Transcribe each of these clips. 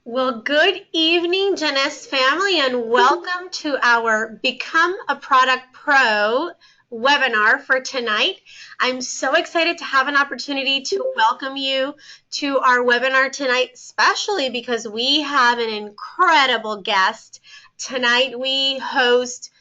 Well, good evening, Jeunesse family, and welcome to our Become a Product Pro webinar for tonight. I'm so excited to have an opportunity to welcome you to our webinar tonight, especially because we have an incredible guest. Tonight we host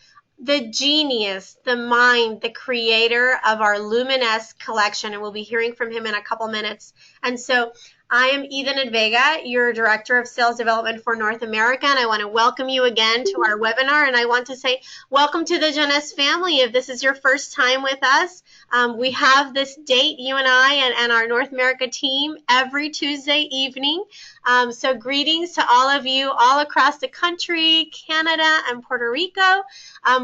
the genius, the mind, the creator of our Luminous collection, and we'll be hearing from him in a couple minutes. And so I am Ethan Vega, your Director of Sales Development for North America, and I want to welcome you again to our webinar, and I want to say welcome to the Jeunesse family. If this is your first time with us, we have this date, you and I and our North America team, every Tuesday evening. So greetings to all of you all across the country, Canada, and Puerto Rico.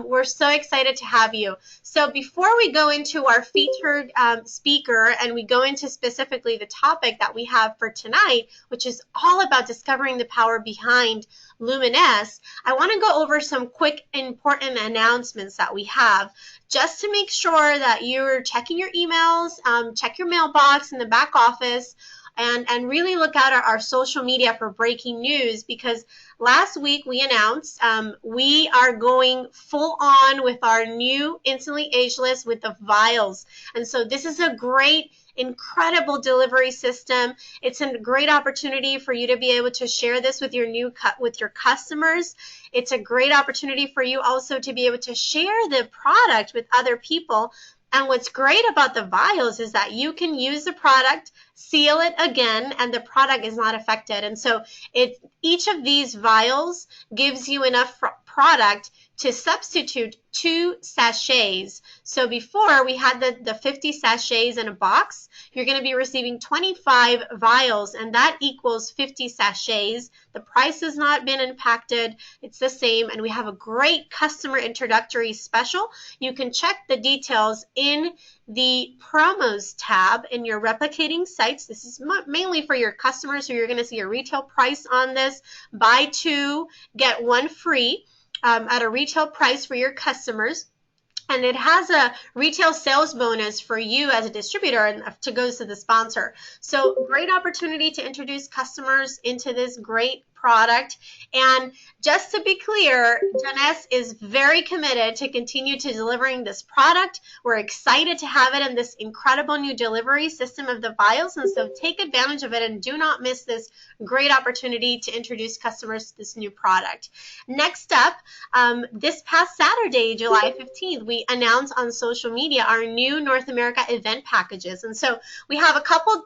We're so excited to have you. So before we go into our featured speaker and we go into specifically the topic that we have for tonight, which is all about discovering the power behind Luminous, I want to go over some quick important announcements that we have just to make sure that you're checking your emails, check your mailbox in the back office, and really look out at our social media for breaking news, because last week we announced we are going full on with our new Instantly Ageless with the vials. And so this is a great, incredible delivery system. It's a great opportunity for you to be able to share this with your customers. It's a great opportunity for you also to be able to share the product with other people. And what's great about the vials is that you can use the product, seal it again, and the product is not affected. And so each of these vials gives you enough product to substitute 2 sachets. So before we had the 50 sachets in a box, you're going to be receiving 25 vials, and that equals 50 sachets. The price has not been impacted. It's the same, and we have a great customer introductory special. You can check the details in the promos tab in your replicating sites. This is mainly for your customers, so you're going to see a retail price on this. Buy 2, get 1 free. At a retail price for your customers. And it has a retail sales bonus for you as a distributor and to go to the sponsor. So great opportunity to introduce customers into this great product. And just to be clear, Jeunesse is very committed to continue to delivering this product. We're excited to have it in this incredible new delivery system of the vials. And so take advantage of it and do not miss this great opportunity to introduce customers to this new product. Next up, this past Saturday, July 15th, we announced on social media our new North America event packages. And so we have a couple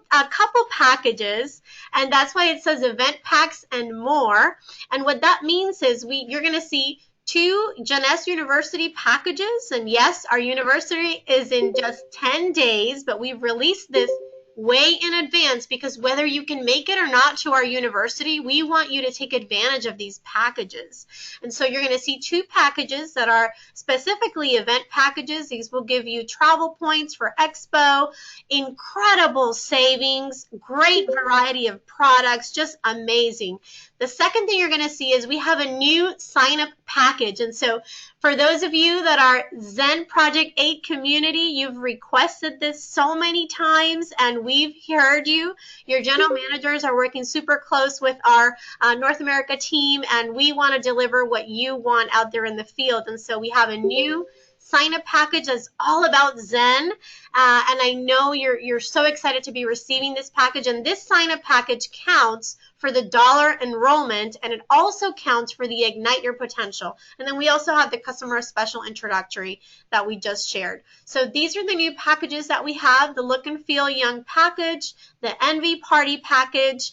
packages, and that's why it says event packs and more. And what that means is you're going to see 2 Jeunesse University packages. And yes, our university is in just 10 days, but we've released this way in advance because whether you can make it or not to our university, we want you to take advantage of these packages. And so you're going to see 2 packages that are specifically event packages. These will give you travel points for Expo, incredible savings, great variety of products, just amazing. The second thing you're going to see is we have a new sign-up package. And so for those of you that are Zen Project 8 community, you've requested this so many times, and we've heard you. Your general managers are working super close with our North America team, and we want to deliver what you want out there in the field. And so we have a new sign-up package that's all about Zen, and I know you're so excited to be receiving this package. And this sign-up package counts for the dollar enrollment, and it also counts for the Ignite Your Potential. And then we also have the customer special introductory that we just shared. So these are the new packages that we have: the Look and Feel Young package, the Envy Party package.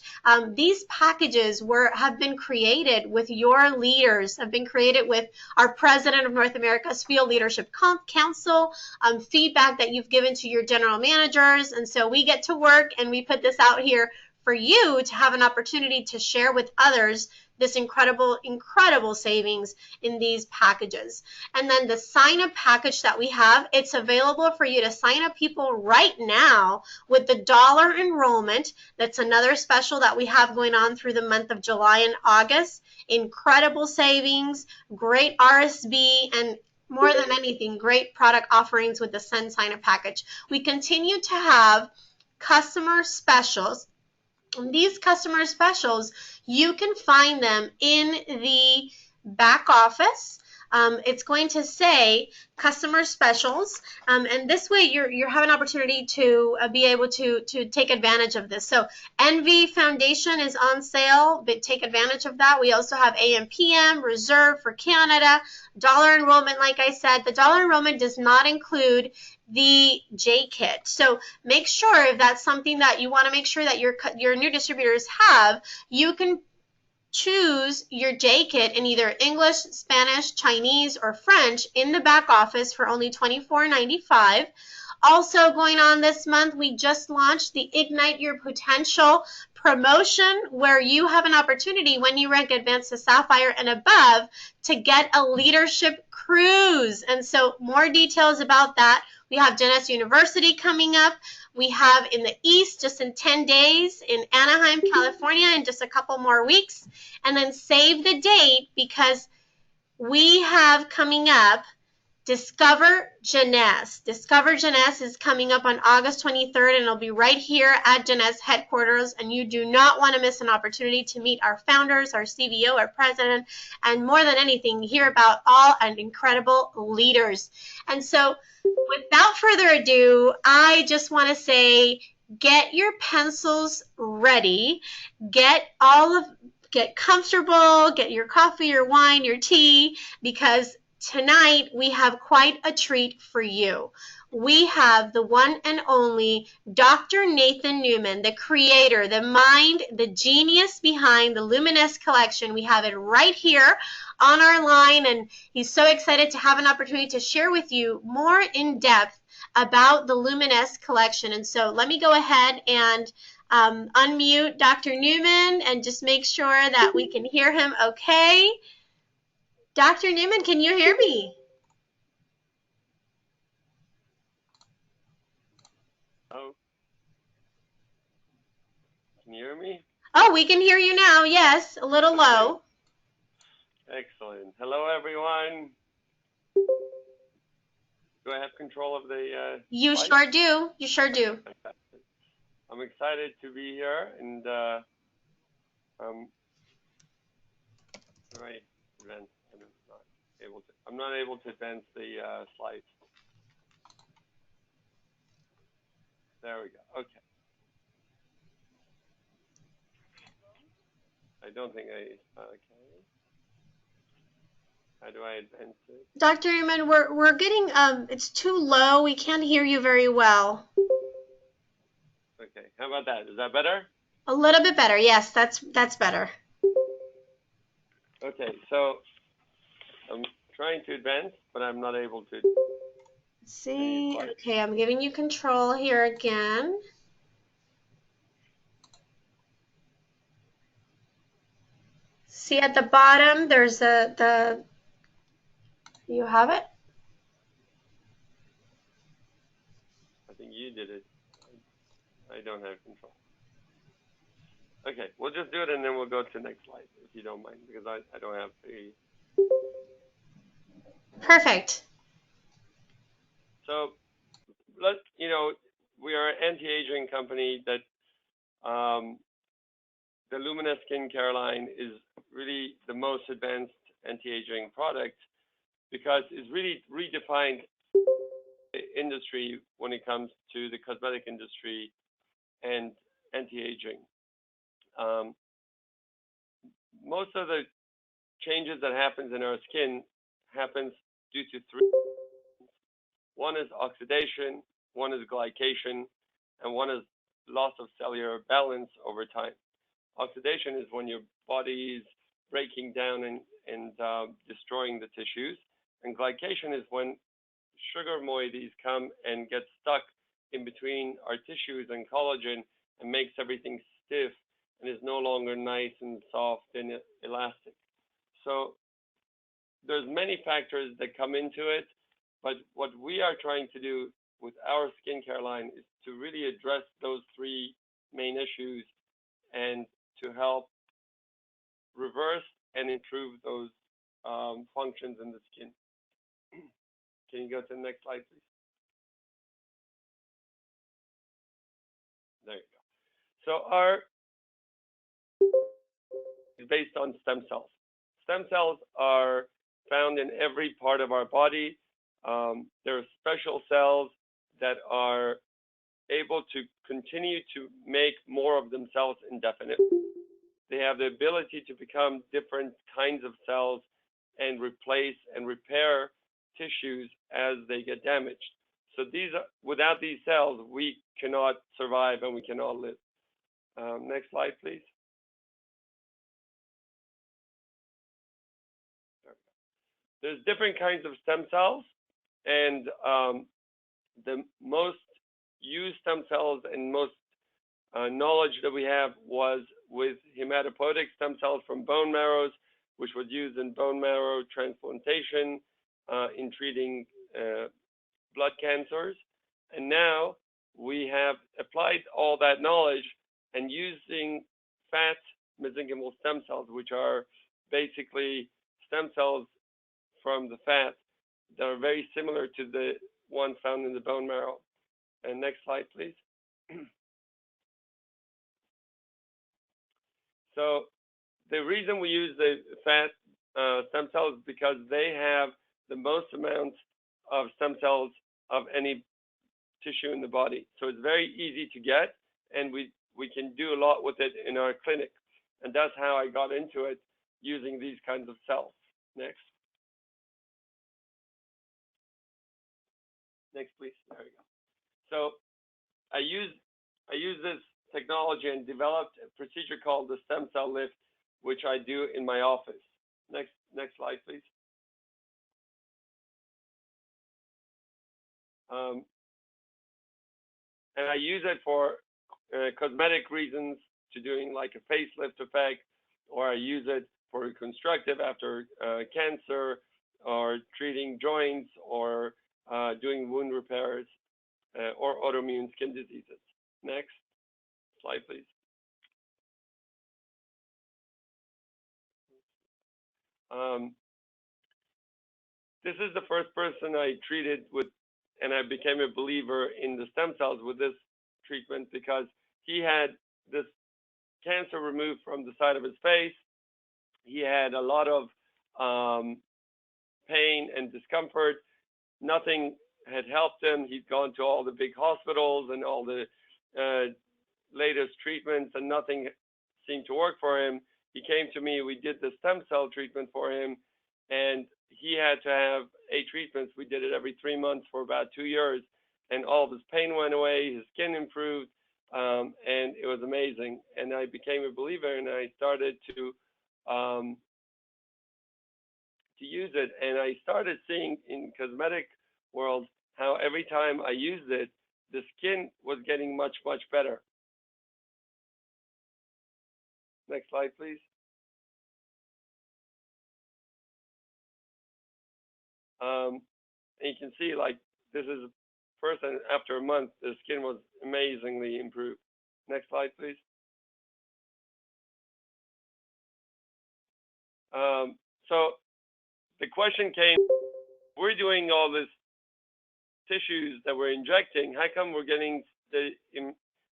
These packages have been created with your leaders, have been created with our president of North America's Field Leadership Council, feedback that you've given to your general managers. And so we get to work and we put this out here for you to have an opportunity to share with others this incredible savings in these packages. And then the sign-up package that we have, it's available for you to sign up people right now with the dollar enrollment. That's another special that we have going on through the month of July and August. Incredible savings, great RSB, and more than anything, great product offerings with the Sun sign-up package. We continue to have customer specials These customer specials, you can find them in the back office. It's going to say customer specials, and this way you have an opportunity to be able to take advantage of this. So Envy Foundation is on sale, but take advantage of that. We also have AM/PM Reserve for Canada, dollar enrollment. Like I said, the dollar enrollment does not include the J kit. So make sure if that's something that you want to make sure that your new distributors have, you can choose your J kit in either English, Spanish, Chinese, or French in the back office for only $24.95. Also going on this month, we just launched the Ignite Your Potential promotion, where you have an opportunity when you rank Advanced to Sapphire and above to get a leadership cruise. And so more details about that. We have Jeunesse University coming up. We have in the East just in 10 days in Anaheim, California in just a couple more weeks. And then save the date because we have coming up Discover Jeunesse. Discover Jeunesse is coming up on August 23rd, and it'll be right here at Jeunesse headquarters, and you do not want to miss an opportunity to meet our founders, our CVO, our president, and more than anything, hear about all and incredible leaders. And so without further ado, I just want to say, get your pencils ready, get comfortable, get your coffee, your wine, your tea, because tonight we have quite a treat for you. We have the one and only Dr. Nathan Newman, the creator, the mind, the genius behind the Luminous collection. We have it right here on our line, and he's so excited to have an opportunity to share with you more in depth about the Luminous collection. And so let me go ahead and unmute Dr. Newman and just make sure that we can hear him okay. Dr. Newman, can you hear me? Oh, can you hear me? Oh, we can hear you now. Yes, a little low. Excellent. Hello, everyone. Do I have control of the You slide? sure do. You sure do. Fantastic. I'm excited to be here, and right, advance. I'm not able to advance the slides. There we go. Okay. I don't think I okay. How do I advance it? Dr. Newman, we're getting it's too low. We can't hear you very well. Okay. How about that? Is that better? A little bit better. Yes, that's better. Okay. So I'm trying to advance, but I'm not able to. Let's see. Okay, I'm giving you control here again. See at the bottom, there's you have it? I think you did it. I don't have control. Okay, we'll just do it and then we'll go to the next slide, if you don't mind, because I don't have the... Perfect. So, we are an anti-aging company that the Luminous skincare line is really the most advanced anti-aging product because it's really redefined the industry when it comes to the cosmetic industry and anti-aging. Most of the changes that happens in our skin happens due to three. One is oxidation, one is glycation, and one is loss of cellular balance over time. Oxidation is when your body is breaking down and destroying the tissues, and glycation is when sugar moieties come and get stuck in between our tissues and collagen and makes everything stiff and is no longer nice and soft and elastic. So there's many factors that come into it, but what we are trying to do with our skincare line is to really address those three main issues and to help reverse and improve those functions in the skin. Can you go to the next slide, please? There you go. So our is based on stem cells. Stem cells are found in every part of our body. There are special cells that are able to continue to make more of themselves indefinitely. They have the ability to become different kinds of cells and replace and repair tissues as they get damaged. So without these cells, we cannot survive and we cannot live. Next slide, please. There's different kinds of stem cells, and the most used stem cells and most knowledge that we have was with hematopoietic stem cells from bone marrows, which was used in bone marrow transplantation in treating blood cancers. And now we have applied all that knowledge and using fat mesenchymal stem cells, which are basically stem cells from the fat that are very similar to the ones found in the bone marrow. And next slide, please. So the reason we use the fat stem cells is because they have the most amount of stem cells of any tissue in the body. So it's very easy to get, and we can do a lot with it in our clinic. And that's how I got into it, using these kinds of cells. Next. Next, please. There we go. So I use this technology and developed a procedure called the stem cell lift, which I do in my office. Next slide, please. And I use it for cosmetic reasons, to doing like a facelift effect, or I use it for reconstructive after cancer, or treating joints, or doing wound repairs, or autoimmune skin diseases. Next slide, please. This is the first person I treated with, and I became a believer in the stem cells with this treatment, because he had this cancer removed from the side of his face. He had a lot of pain and discomfort. Nothing had helped him. He'd gone to all the big hospitals and all the latest treatments, and nothing seemed to work for him. He came to me. We did the stem cell treatment for him, and he had to have 8 treatments. We did it every 3 months for about 2 years, and all of his pain went away. His skin improved, and it was amazing. And I became a believer, and I started to use it. And I started seeing in cosmetic world how every time I used it, the skin was getting much, much better. Next slide, please. And you can see, like, this is first, and after a month, the skin was amazingly improved. Next slide, please. So the question came, we're doing all this tissues that we're injecting. How come we're getting the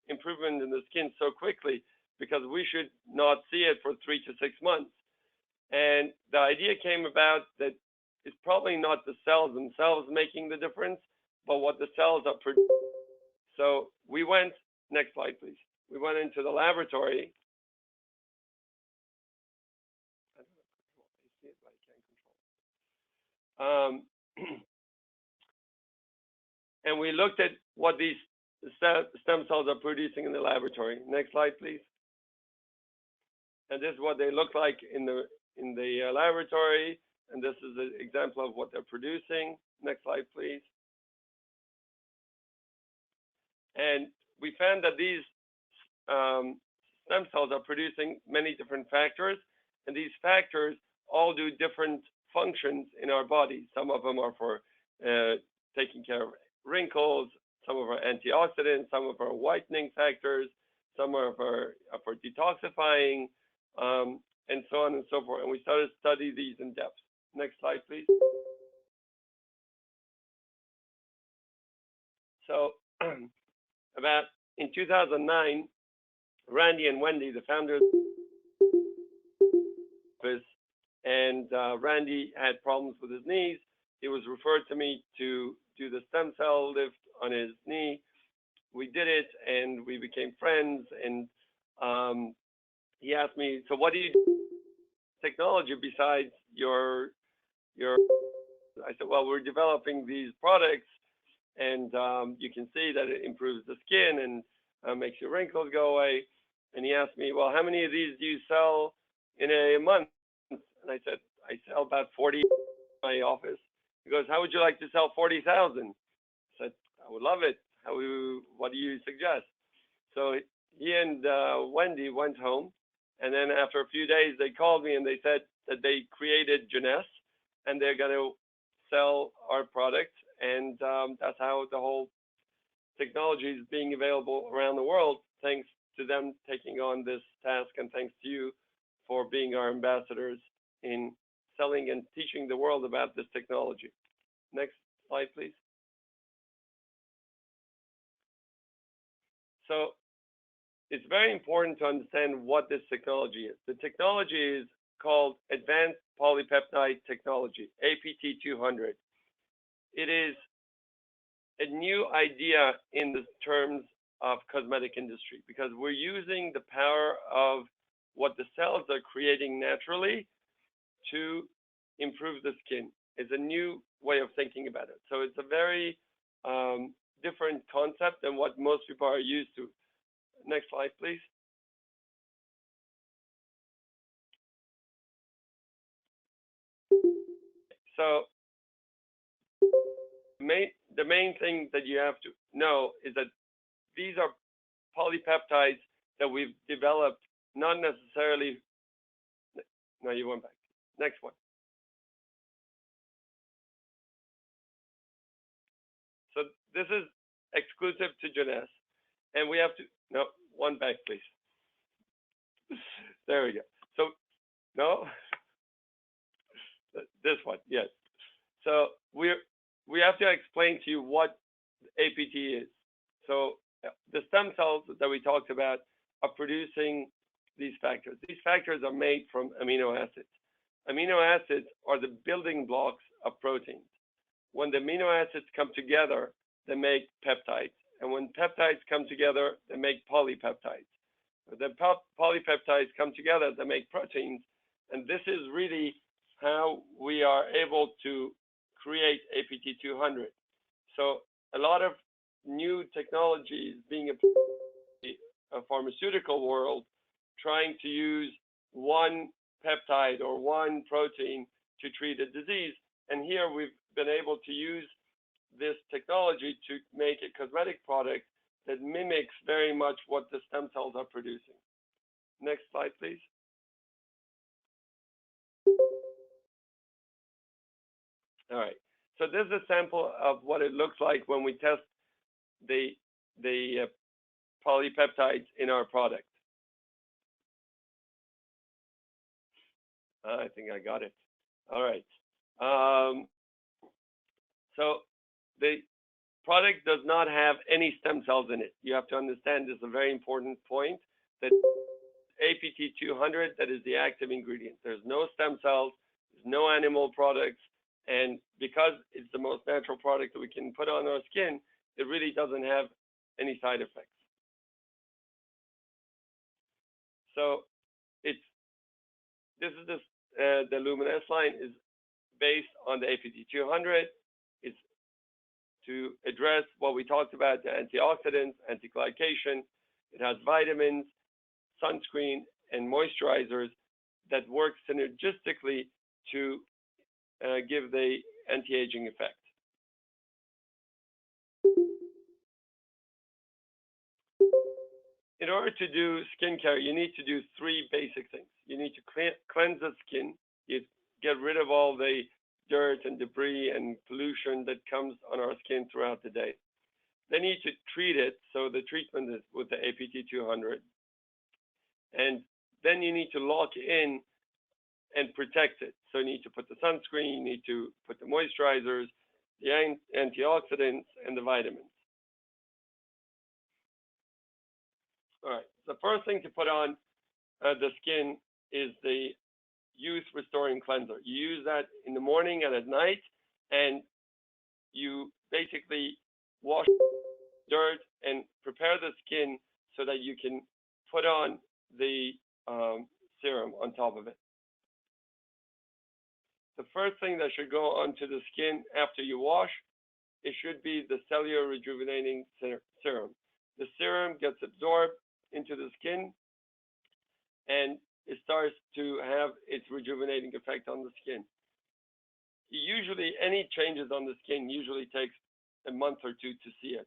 improvement in the skin so quickly? Because we should not see it for 3 to 6 months. And the idea came about that it's probably not the cells themselves making the difference, but what the cells are producing. So we went, next slide, please. We went into the laboratory. And we looked at what these stem cells are producing in the laboratory. Next slide, please. And this is what they look like in the laboratory. And this is an example of what they're producing. Next slide, please. And we found that these stem cells are producing many different factors, and these factors all do different functions in our body. Some of them are for taking care of wrinkles, some of our antioxidants, some of our whitening factors, some are for detoxifying, and so on and so forth. And we started to study these in depth. Next slide, please. So about in 2009, Randy and Wendy, the founders, and Randy had problems with his knees. He was referred to me to do the stem cell lift on his knee. We did it, and we became friends. And he asked me, "So what do you do with technology besides your?" I said, "Well, we're developing these products, and you can see that it improves the skin and makes your wrinkles go away." And he asked me, "Well, how many of these do you sell in a month?" And I said, "I sell about 40 in my office." He goes, "How would you like to sell 40,000?" I said, "I would love it. What do you suggest?" So he and Wendy went home, and then after a few days, they called me and they said that they created Jeunesse, and they're going to sell our product, and that's how the whole technology is being available around the world, thanks to them taking on this task, and thanks to you for being our ambassadors in selling and teaching the world about this technology. Next slide, please. So it's very important to understand what this technology is. The technology is called Advanced Polypeptide Technology, APT200. It is a new idea in the terms of cosmetic industry, because we're using the power of what the cells are creating naturally to improve the skin. It's a new way of thinking about it. So it's a very different concept than what most people are used to. Next slide, please. So the main thing that you have to know is that these are polypeptides that we've developed, not necessarily. No, you went back. Next one. So this is exclusive to Jeunesse, and we have to, no, one back, please. There we go. So, no, this one, yes. So we have to explain to you what APT is. So the stem cells that we talked about are producing these factors. These factors are made from amino acids. Amino acids are the building blocks of proteins. When the amino acids come together, they make peptides. And when peptides come together, they make polypeptides. The polypeptides come together, they make proteins. And this is really how we are able to create APT200. So a lot of new technologies being applied in a pharmaceutical world, trying to use one peptide or one protein to treat a disease. And here we've been able to use this technology to make a cosmetic product that mimics very much what the stem cells are producing. Next slide, please. All right. So this is a sample of what it looks like when we test the polypeptides in our product. I think I got it. All right. So the product does not have any stem cells in it. You have to understand, this is a very important point, that APT200, that is the active ingredient. There's no stem cells, there's no animal products, and because it's the most natural product that we can put on our skin, it really doesn't have any side effects. So the Luminesce line is based on the APT200. It's to address what we talked about, the antioxidants, anti-glycation. It has vitamins, sunscreen, and moisturizers that work synergistically to give the anti-aging effect. In order to do skincare, you need to do three basic things. You need to cleanse the skin. You get rid of all the dirt and debris and pollution that comes on our skin throughout the day. Then you need to treat it. So the treatment is with the APT200. And then you need to lock in and protect it. So you need to put the sunscreen, you need to put the moisturizers, the antioxidants, and the vitamins. All right. The first thing to put on the skin is the youth restoring cleanser. You use that in the morning and at night, and you basically wash dirt and prepare the skin so that you can put on the serum on top of it. The first thing that should go onto the skin after you wash, it should be the cellular rejuvenating serum. The serum gets absorbed into the skin and it starts to have its rejuvenating effect on the skin. Usually, any changes on the skin usually takes a month or two to see it.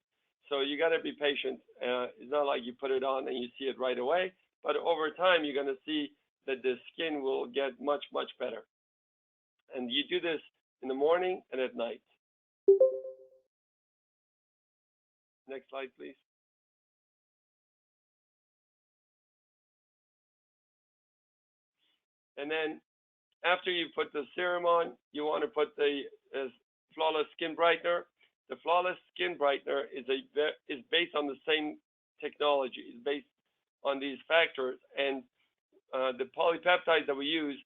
So you got to be patient. It's not like you put it on and you see it right away, but over time you're going to see that the skin will get much, much better. And you do this in the morning and at night. Next slide, please. And then after you put the serum on, you want to put the Flawless Skin Brightener. The Flawless Skin Brightener is based on the same technology. It's based on these factors, and the polypeptides that we use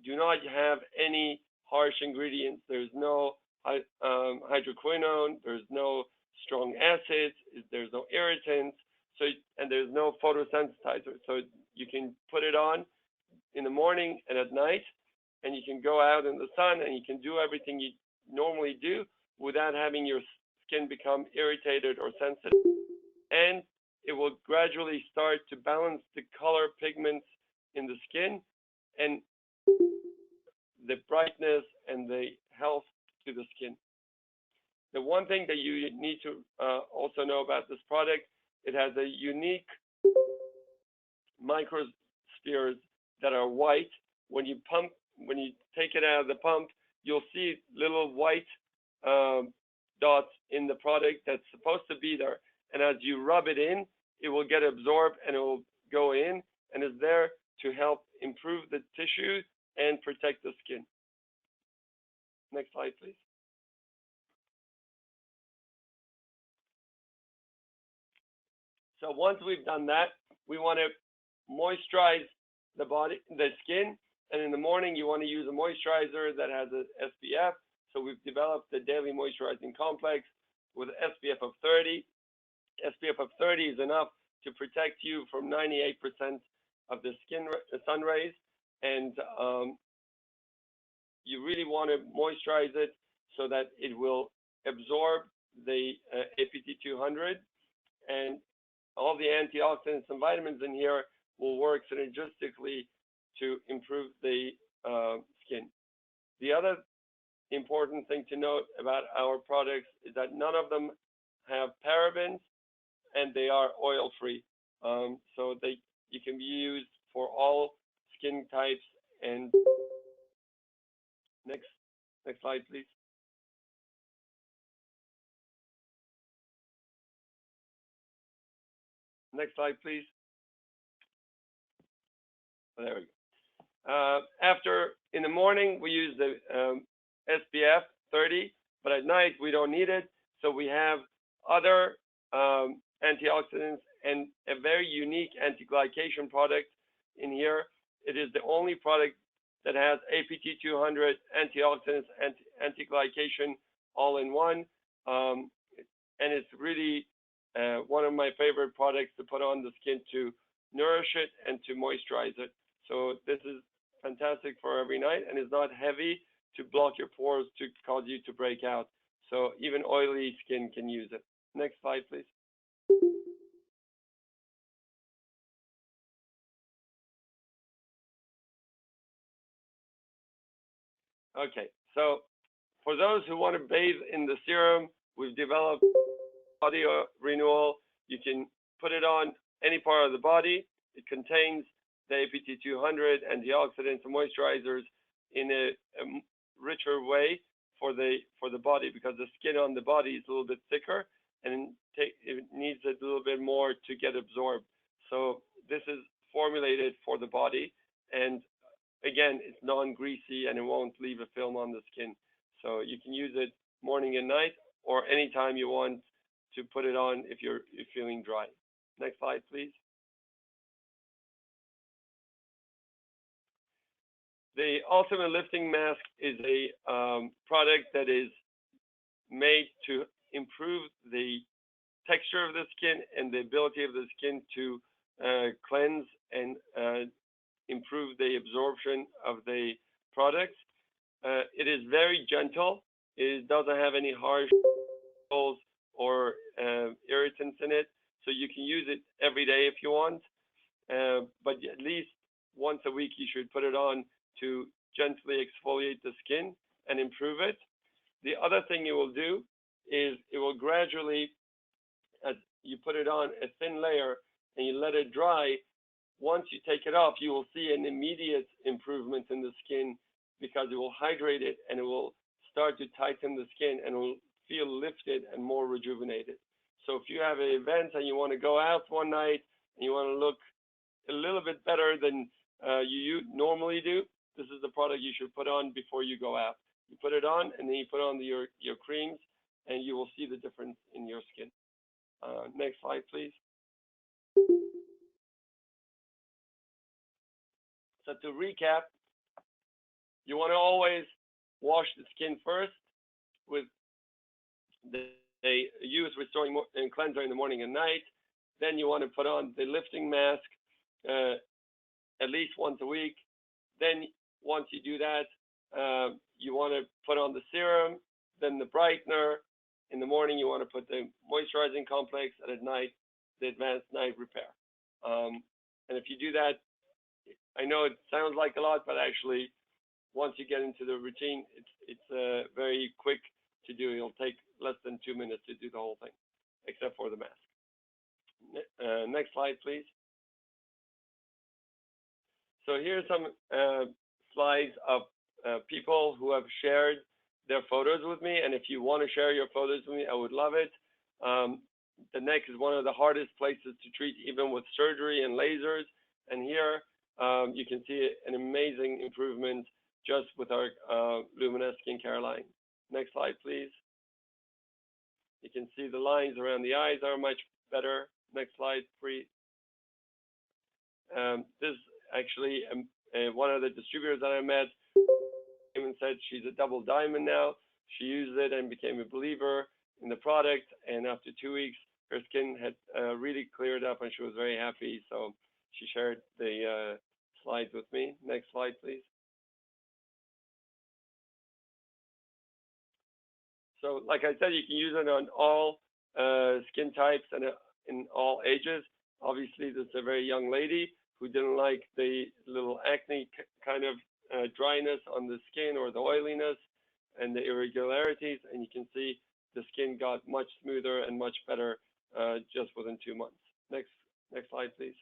do not have any harsh ingredients. There's no hydroquinone. There's no strong acids. There's no irritants. And there's no photosensitizer. So you can put it on in the morning and at night, and you can go out in the sun and you can do everything you normally do without having your skin become irritated or sensitive. And it will gradually start to balance the color pigments in the skin and the brightness and the health to the skin. The one thing that you need to also know about this product, it has a unique microspheres that are white. When you take it out of the pump, you'll see little white dots in the product that's supposed to be there. And as you rub it in, it will get absorbed and it will go in and is there to help improve the tissue and protect the skin. Next slide, please. So once we've done that, we want to moisturize the skin. And in the morning, you want to use a moisturizer that has an SPF. So we've developed the daily moisturizing complex with an SPF of 30. SPF of 30 is enough to protect you from 98% of the sun rays. And you really want to moisturize it so that it will absorb the APT 200. And all the antioxidants and vitamins in here will work synergistically to improve the skin. The other important thing to note about our products is that none of them have parabens and they are oil-free. So you can be used for all skin types. And next slide, please. Next slide, please. Oh, there we go. After, in the morning, we use the SPF 30, but at night, we don't need it. So we have other antioxidants and a very unique anti-glycation product in here. It is the only product that has APT 200, antioxidants, anti-glycation all in one. And it's really one of my favorite products to put on the skin to nourish it and to moisturize it. So this is fantastic for every night and is not heavy to block your pores to cause you to break out. So even oily skin can use it. Next slide, please. Okay, so for those who want to bathe in the serum, we've developed body renewal. You can put it on any part of the body. It contains the APT 200 antioxidants and moisturizers in a richer way for the body, because the skin on the body is a little bit thicker and it needs a little bit more to get absorbed. So this is formulated for the body, and again, it's non-greasy and it won't leave a film on the skin. So you can use it morning and night or anytime you want to put it on if you're feeling dry. Next slide, please. The Ultimate Lifting Mask is a product that is made to improve the texture of the skin and the ability of the skin to cleanse and improve the absorption of the product. It is very gentle. It doesn't have any harsh chemicals or irritants in it, so you can use it every day if you want. But at least once a week you should put it on to gently exfoliate the skin and improve it. The other thing it will do is it will gradually, as you put it on a thin layer and you let it dry, once you take it off, you will see an immediate improvement in the skin because it will hydrate it and it will start to tighten the skin and it will feel lifted and more rejuvenated. So if you have an event and you want to go out one night and you want to look a little bit better than you normally do, this is the product you should put on before you go out. You put it on and then you put on your creams and you will see the difference in your skin. Next slide, please. So to recap, you want to always wash the skin first with the use restoring and cleanser in the morning and night. Then you want to put on the lifting mask at least once a week. Then once you do that, you want to put on the serum, then the brightener. In the morning, you want to put the moisturizing complex, and at night, the advanced night repair. And if you do that, I know it sounds like a lot, but actually, once you get into the routine, it's very quick to do. It'll take less than 2 minutes to do the whole thing, except for the mask. Next slide, please. So here's some slides of people who have shared their photos with me, and if you want to share your photos with me, I would love it. The neck is one of the hardest places to treat, even with surgery and lasers, and here you can see an amazing improvement just with our Luminous skincare line. Next slide, please. You can see the lines around the eyes are much better. Next slide, please. This actually one of the distributors that I met even said she's a double diamond now. She used it and became a believer in the product, and after 2 weeks, her skin had really cleared up and she was very happy. So she shared the slides with me. Next slide, please. So like I said, you can use it on all skin types and in all ages. Obviously, this is a very young lady who didn't like the little acne kind of dryness on the skin or the oiliness and the irregularities, and you can see the skin got much smoother and much better just within 2 months. Next slide, please.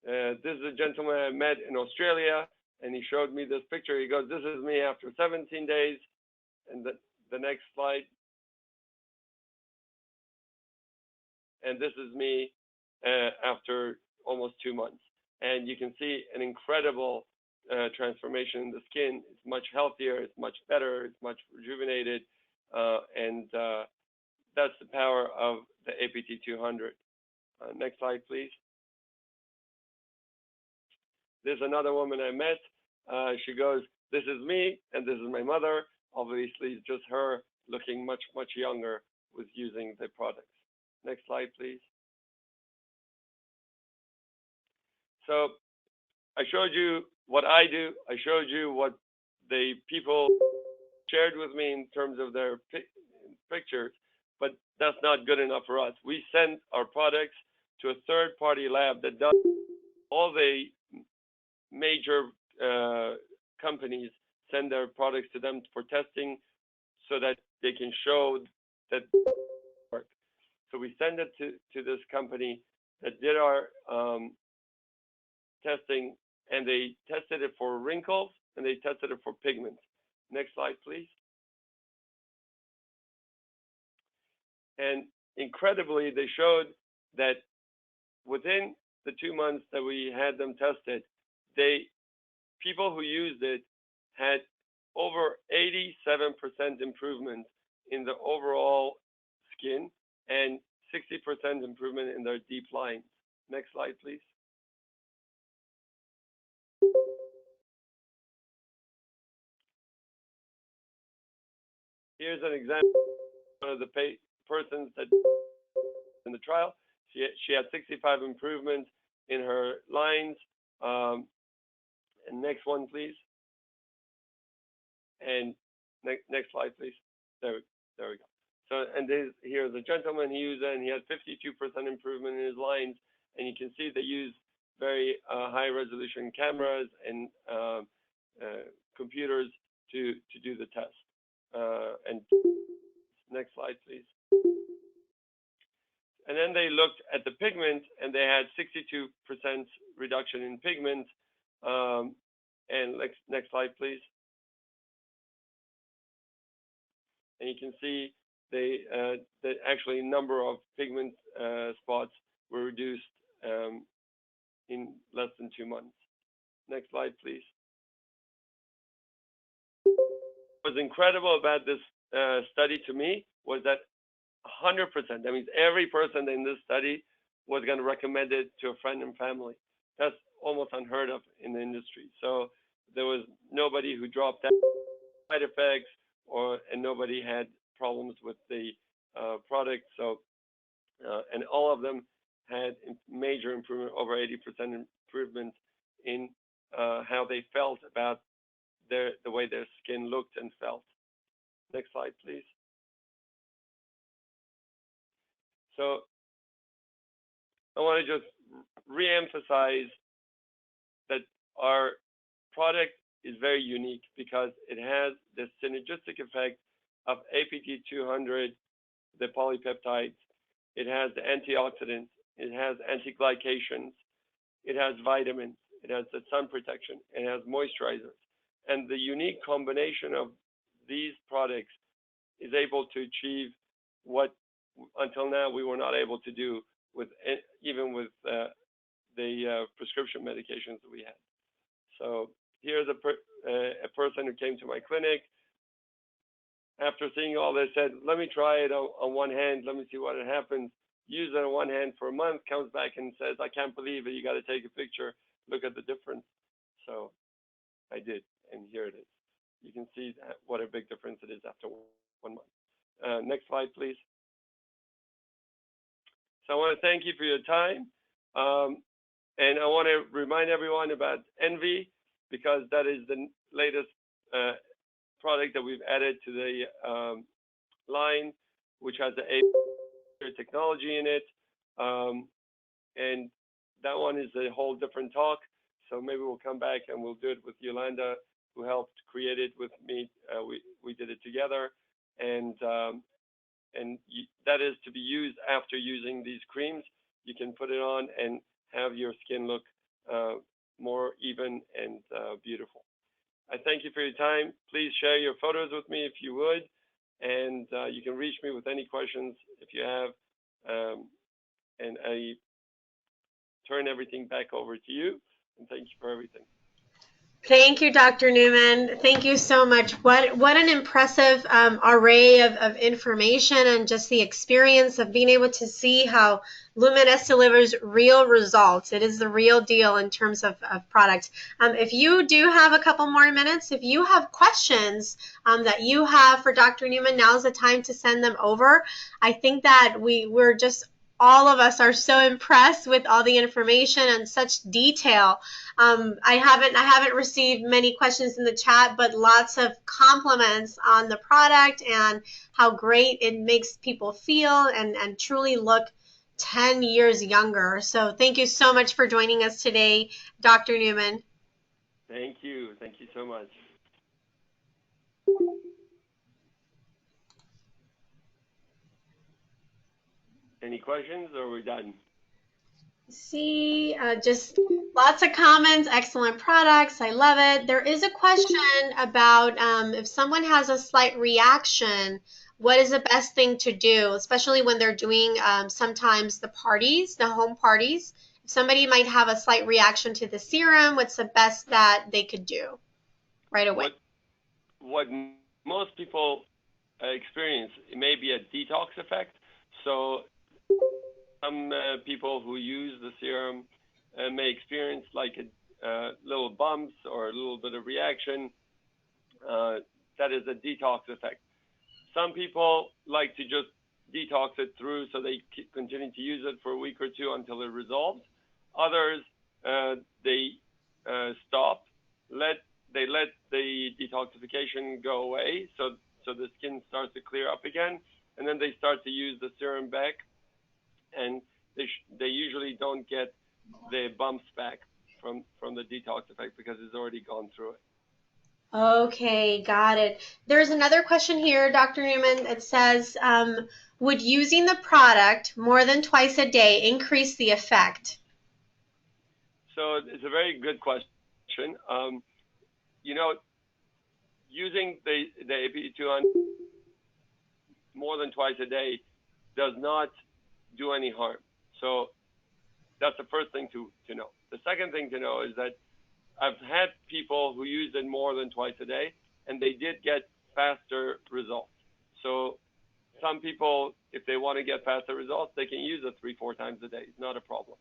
This is a gentleman I met in Australia, and he showed me this picture. He goes, "This is me after 17 days." And the next slide. And this is me after almost 2 months. And you can see an incredible transformation in the skin. It's much healthier, it's much better, it's much rejuvenated, and that's the power of the APT 200. Next slide, please. There's another woman I met. She goes, "This is me, and this is my mother." Obviously, just her looking much, much younger with using the products. Next slide, please. So I showed you what I do. I showed you what the people shared with me in terms of their pictures, but that's not good enough for us. We send our products to a third-party lab that does all the major companies send their products to them for testing so that they can show that they work. So we send it to this company that did our testing, and they tested it for wrinkles and they tested it for pigment. Next slide, please. And incredibly, they showed that within the 2 months that we had them tested, people who used it had over 87% improvement in the overall skin and 60% improvement in their deep lines. Next slide, please. Here's an example of one of the persons that in the trial. She had 65 improvements in her lines. And next one, please. And next slide, please. There we go. So, and here's a gentleman he used, and he had 52% improvement in his lines. And you can see they use very high resolution cameras and computers to do the test. And next slide, please. And then they looked at the pigment, and they had 62% reduction in pigment. And next slide, please. And you can see that actually number of pigment spots were reduced in less than 2 months. Next slide, please. What was incredible about this study to me was that 100%, that means every person in this study was going to recommend it to a friend and family. That's almost unheard of in the industry. So there was nobody who dropped out side effects, and nobody had problems with the product. So, and all of them had major improvement, over 80% improvement in how they felt about the way their skin looked and felt. Next slide, please. So I want to just re-emphasize that our product is very unique because it has the synergistic effect of APT200, the polypeptides. It has the antioxidants. It has anti-glycations. It has vitamins. It has the sun protection. It has moisturizers. And the unique combination of these products is able to achieve what until now we were not able to do with even with the prescription medications that we had. So here's a person who came to my clinic. After seeing all this, said, let me try it on one hand. Let me see what happens. Use it on one hand for a month, comes back and says, I can't believe it. You got to take a picture. Look at the difference. So I did, and here it is. You can see what a big difference it is after 1 month. Next slide, please. So I want to thank you for your time. And I want to remind everyone about Envy, because that is the latest product that we've added to the line, which has the technology in it. And that one is a whole different talk. So maybe we'll come back and we'll do it with Yolanda, who helped create it with me. We did it together. And that is to be used after using these creams. You can put it on and have your skin look more even and beautiful. I thank you for your time. Please share your photos with me if you would. And you can reach me with any questions if you have. And I turn everything back over to you. And thank you for everything. Thank you, Dr. Newman. Thank you so much. What an impressive array of information, and just the experience of being able to see how Luminous delivers real results. It is the real deal in terms of product. If you do have a couple more minutes, if you have questions that you have for Dr. Newman, now's the time to send them over. I think that we're just all of us are so impressed with all the information and such detail. I haven't received many questions in the chat, but lots of compliments on the product and how great it makes people feel and truly look 10 years younger. So thank you so much for joining us today, Dr. Newman. Thank you. Thank you so much. Any questions, or are we done? See, just lots of comments. Excellent products. I love it. There is a question about if someone has a slight reaction, what is the best thing to do, especially when they're doing sometimes the parties, the home parties. If somebody might have a slight reaction to the serum, what's the best that they could do right away? What most people experience, it may be a detox effect. So some people who use the serum may experience like little bumps or a little bit of reaction. That is a detox effect. Some people like to just detox it through so they continue to use it for a week or two until it resolves. Others, they stop, they let the detoxification go away, so the skin starts to clear up again, and then they start to use the serum back, and they usually don't get the bumps back from the detox effect because it's already gone through it. Okay, got it. There's another question here, Dr. Newman. It says, would using the product more than twice a day increase the effect? So it's a very good question. You know, using the APT200 more than twice a day does not do any harm. So that's the first thing to know. The second thing to know is that I've had people who used it more than twice a day, and they did get faster results. So some people, if they want to get faster results, they can use it 3-4 times a day. It's not a problem.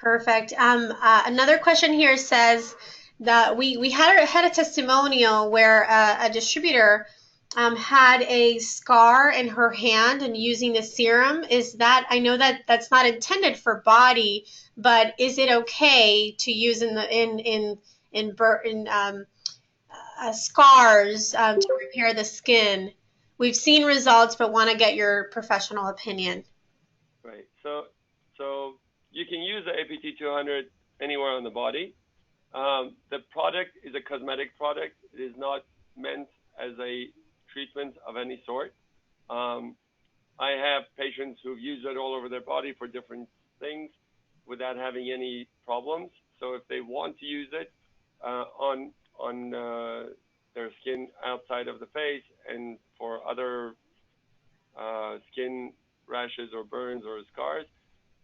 Perfect. Another question here says that we had a testimonial where a distributor had a scar in her hand and using the serum. Is that, I know that that's not intended for body, but is it okay to use in scars to repair the skin? We've seen results, but want to get your professional opinion. Right. So you can use the APT200 anywhere on the body. The product is a cosmetic product. It is not meant as a treatment of any sort. I have patients who've used it all over their body for different things without having any problems. So if they want to use it on their skin outside of the face and for other skin rashes or burns or scars,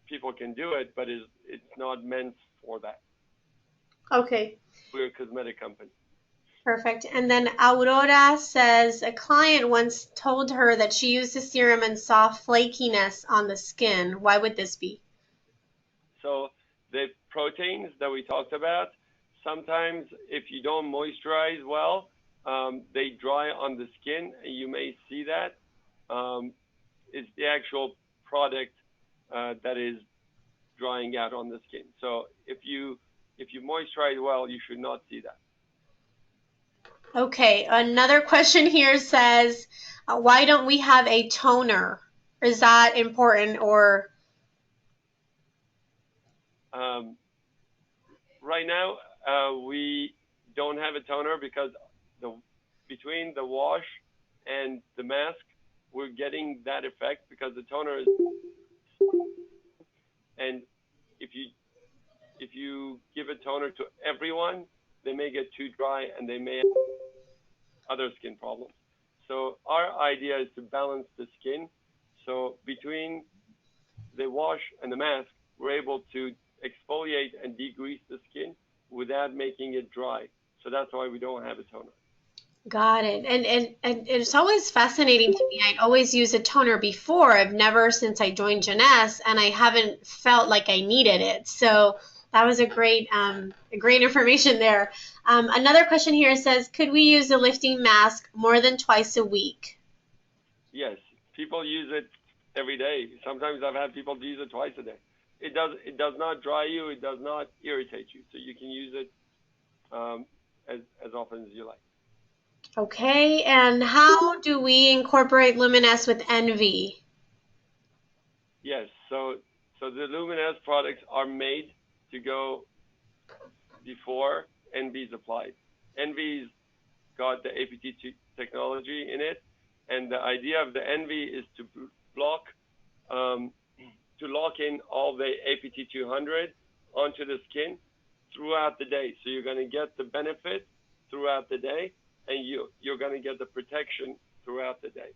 people can do it, but it's not meant for that. Okay. We're a cosmetic company. Perfect. And then Aurora says a client once told her that she used the serum and saw flakiness on the skin. Why would this be? So the proteins that we talked about, sometimes if you don't moisturize well, they dry on the skin, and you may see that. It's the actual product that is drying out on the skin. So if you moisturize well, you should not see that. Okay, another question here says, why don't we have a toner? Is that important or? Right now, we don't have a toner because between the wash and the mask, we're getting that effect because the toner is, and if you give a toner to everyone, they may get too dry and they may have other skin problems. So our idea is to balance the skin. So between the wash and the mask, we're able to exfoliate and degrease the skin without making it dry. So that's why we don't have a toner. Got it. And it's always fascinating to me. I always use a toner before. I've never since I joined Jeunesse, and I haven't felt like I needed it. So that was a great information there. Another question here says, could we use a lifting mask more than twice a week? Yes, people use it every day. Sometimes I've had people use it twice a day. It does not dry you. It does not irritate you. So you can use it as often as you like. Okay, and how do we incorporate Luminous with Envy? Yes, so the Luminous products are made to go before Envy is applied. Envy's got the APT technology in it, and the idea of the Envy is to block, to lock in all the APT200 onto the skin throughout the day. So you're going to get the benefit throughout the day, and you're going to get the protection throughout the day.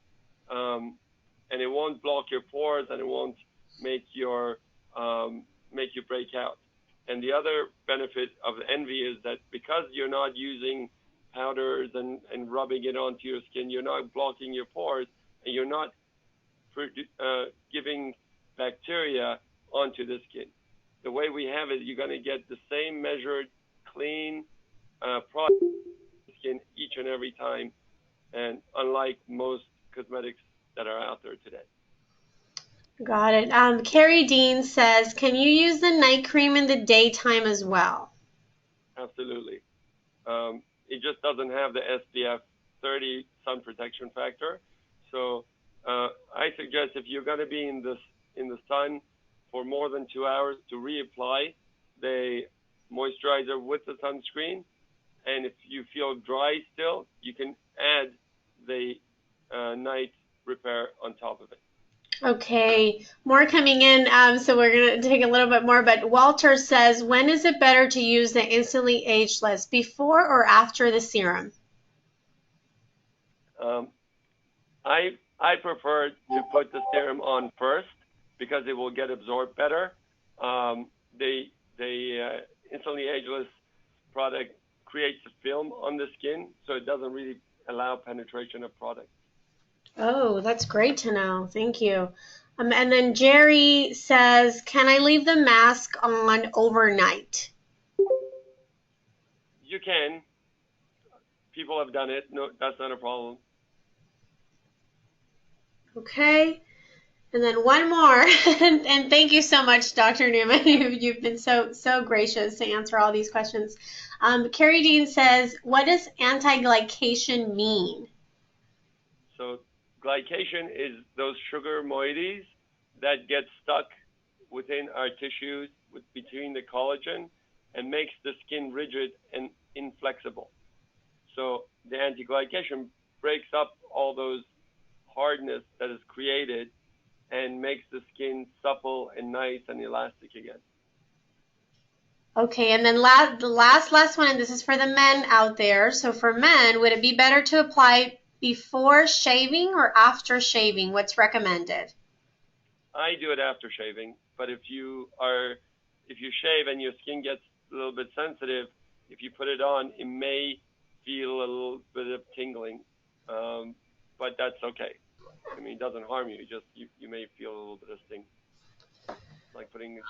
And it won't block your pores, and it won't make you break out. And the other benefit of Envy is that because you're not using powders and rubbing it onto your skin, you're not blocking your pores, and you're not giving bacteria onto the skin. The way we have it, you're going to get the same measured, clean product skin each and every time and unlike most cosmetics that are out there today. Got it. Carrie Dean says, can you use the night cream in the daytime as well? Absolutely. It just doesn't have the SPF 30 sun protection factor. So I suggest if you're going to be in the sun for more than 2 hours, to reapply the moisturizer with the sunscreen. And if you feel dry still, you can add the night repair on top of it. Okay, more coming in, so we're going to take a little bit more, but Walter says, when is it better to use the Instantly Ageless, before or after the serum? I prefer to put the serum on first because it will get absorbed better. The Instantly Ageless product creates a film on the skin, so it doesn't really allow penetration of product. Oh, that's great to know. Thank you. And then Jerry says, can I leave the mask on overnight? You can. People have done it. No, that's not a problem. Okay. And then one more, and thank you so much, Dr. Newman. You've been so gracious to answer all these questions. Carrie Dean says, what does anti-glycation mean? So glycation is those sugar moieties that get stuck within our tissues, between the collagen, and makes the skin rigid and inflexible. So the anti-glycation breaks up all those hardness that is created and makes the skin supple and nice and elastic again. Okay, and then the last one, and this is for the men out there. So for men, would it be better to apply before shaving or after shaving? What's recommended? I do it after shaving, but if you shave and your skin gets a little bit sensitive, if you put it on, it may feel a little bit of tingling, but that's okay. I mean, it doesn't harm you. You may feel a little bit of sting, like putting,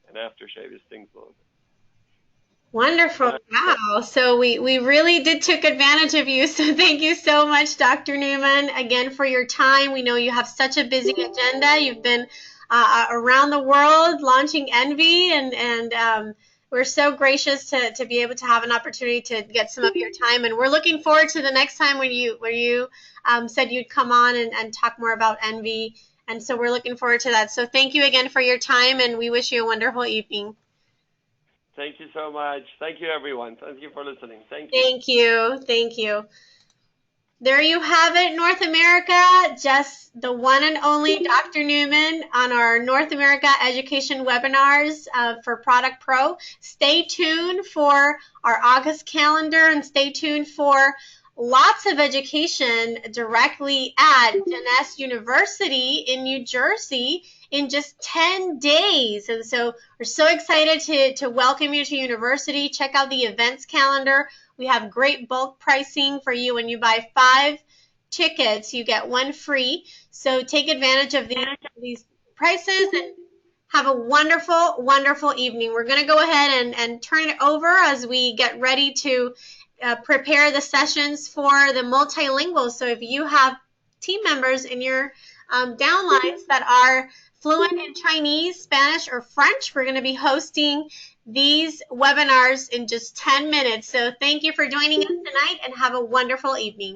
an aftershave. It stings a little bit. Wonderful. Wow. So we really did took advantage of you. So thank you so much, Dr. Newman, again, for your time. We know you have such a busy agenda. You've been around the world launching Envy, and we're so gracious to be able to have an opportunity to get some of your time. And we're looking forward to the next time when you said you'd come on and talk more about Envy. And so we're looking forward to that. So thank you again for your time, and we wish you a wonderful evening. Thank you so much. Thank you, everyone. Thank you for listening. Thank you. Thank you. Thank you. There you have it, North America. Just the one and only Dr. Newman on our North America education webinars for Product Pro. Stay tuned for our August calendar, and stay tuned for lots of education directly at Janess University in New Jersey in just 10 days. And so we're so excited to welcome you to university. Check out the events calendar. We have great bulk pricing for you. When you buy 5 tickets, you get 1 free. So take advantage of these prices and have a wonderful, wonderful evening. We're going to go ahead and turn it over as we get ready to prepare the sessions for the multilingual. So if you have team members in your downlines that are fluent in Chinese, Spanish, or French, we're going to be hosting these webinars in just 10 minutes. So thank you for joining us tonight, and have a wonderful evening.